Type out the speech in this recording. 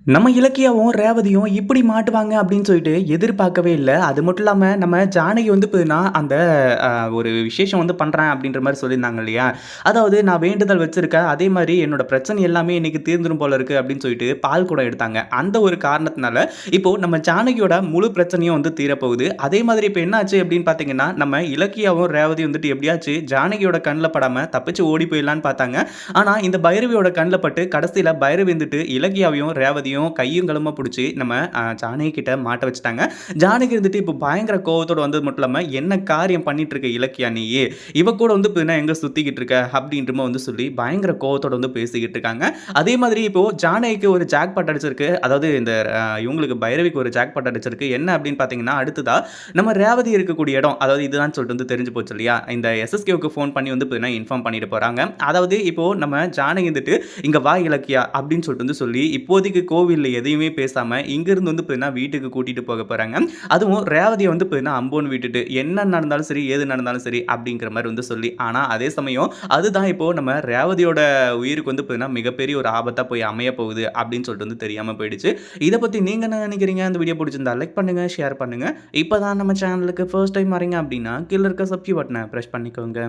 நம்ம இலக்கியாவும், ரேவதியும் இப்படி மாட்டுவாங்க அப்படின்னு சொல்லிட்டு எதிர்பார்க்கவே இல்ல. அது மட்டும் இல்லாம நம்ம ஜானகி வந்து பார்த்தீங்கன்னா, அந்த அ ஒரு விசேஷம் வந்து பண்றேன் அப்படின்ற மாரி சொல்லியிருந்தாங்க இல்லையா? அதாவது நான் வேண்டுதல் வச்சிருக்கேன். அதே மாரி என்னோட பிரச்சனை எல்லாமே இன்னைக்கு தீர்ந்துரும் போல இருக்கு அப்படின்னு சொல்லிட்டு பால் குடம் எடுத்தாங்க. அந்த ஒரு காரணத்தினால இப்போ நம்ம ஜானகியோட முழு பிரச்சனையும் வந்து தீரப்போகுது. அதே மாதிரி இப்ப என்ன ஆச்சு அப்படின்னு பார்த்தீங்கன்னா, நம்ம இலக்கியாவும், ரேவதியும் வந்துட்டு எப்படியாச்சு ஜானகியோட கண்ல படாம தப்பிச்சு ஓடி போயிடலான்னு பார்த்தாங்க. ஆனா இந்த பைரவியோட கண்ல பட்டு கடைசியில பைரவி வந்துட்டு இலக்கியாவையும், ரேவதியும் கையும் களவுமா புடிச்சு நம்ம ஜானகி கிட்ட மாட்ட வச்சுட்டாங்க. ஜானகி இருந்துட்டு இப்போ பயங்கர கோவத்தோட வந்தது மட்டும் இல்லாம, "என்ன காரியம் பண்ணிட்டு இருக்க இலக்கியா நீயி? இவ கூட வந்து இப்ப எங்க சுத்திக்கிட்டு இருக்க?" அப்படின்ற மாரி வந்து சொல்லி பயங்கர கோவத்தோட வந்து பேசிக்கிட்டு இருக்காங்க. அதே மாதிரி இப்போ ஜானகிக்கு ஒரு ஜாக்பாட் அடிச்சிருக்கு. அதாவது இந்த இவங்களுக்கு பைரவிக்கு ஒரு ஜாக்பாட் அடிச்சிருக்கு. என்ன அப்படின்னு பார்த்தீங்கன்னா, அடுத்ததா நம்ம ரேவதி இருக்கக்கூடிய இடம், அதாவது இதுதான் சொல்லிட்டு வந்து தெரிஞ்சு போச்சு இல்லையா? இந்த எஸ்எஸ்கேவுக்கு ஃபோன் பண்ணி வந்து பார்த்தீங்கன்னா, இன்ஃபார்ம் பண்ணிட்டு போறாங்க. அதாவது இப்போ நம்ம ஜானகி வந்துட்டு, "இங்க வா இலக்கியா" அப்படின்னு சொல்லிட்டு வந்து சொல்லி, இப்போதைக்கு கோவில்ல எதையுமே பேசாம, இங்கிருந்து வந்து பார்த்தீங்கன்னா, வீட்டுக்கு கூட்டிட்டு போக போறாங்க. அதுவும் ரேவதிய வந்து பார்த்தீங்கன்னா, அம்போன்னு விட்டுட்டு, என்ன நடந்தாலும் சரி, ஏது நடந்தாலும் சரி அப்படிங்கிற மாரி வந்து சொல்லி, ஆனா அதே சமயம் அதுதான் இப்போ நம்ம ரேவதியோட உயிருக்கு வந்து பார்த்தீங்கன்னா, மிகப்பெரிய ஒரு ஆபத்தா போய் அமைய போகுது அப்படின்னு சொல்லிட்டு வந்து தெரியாம போயிடுச்சு. இத பத்தி நீங்க என்ன நினைக்கிறீங்க? இந்த வீடியோ புடிச்சிருந்தா லைக் பண்ணுங்க, ஷேர் பண்ணுங்க. இப்ப தான் நம்ம சேனலுக்கு ஃபர்ஸ்ட் டைம் வரீங்க அப்படின்னா, கீழ இருக்க சப்ஸ்கிரைப் பட்டன பிரஸ் பண்ணிக்கோங்க.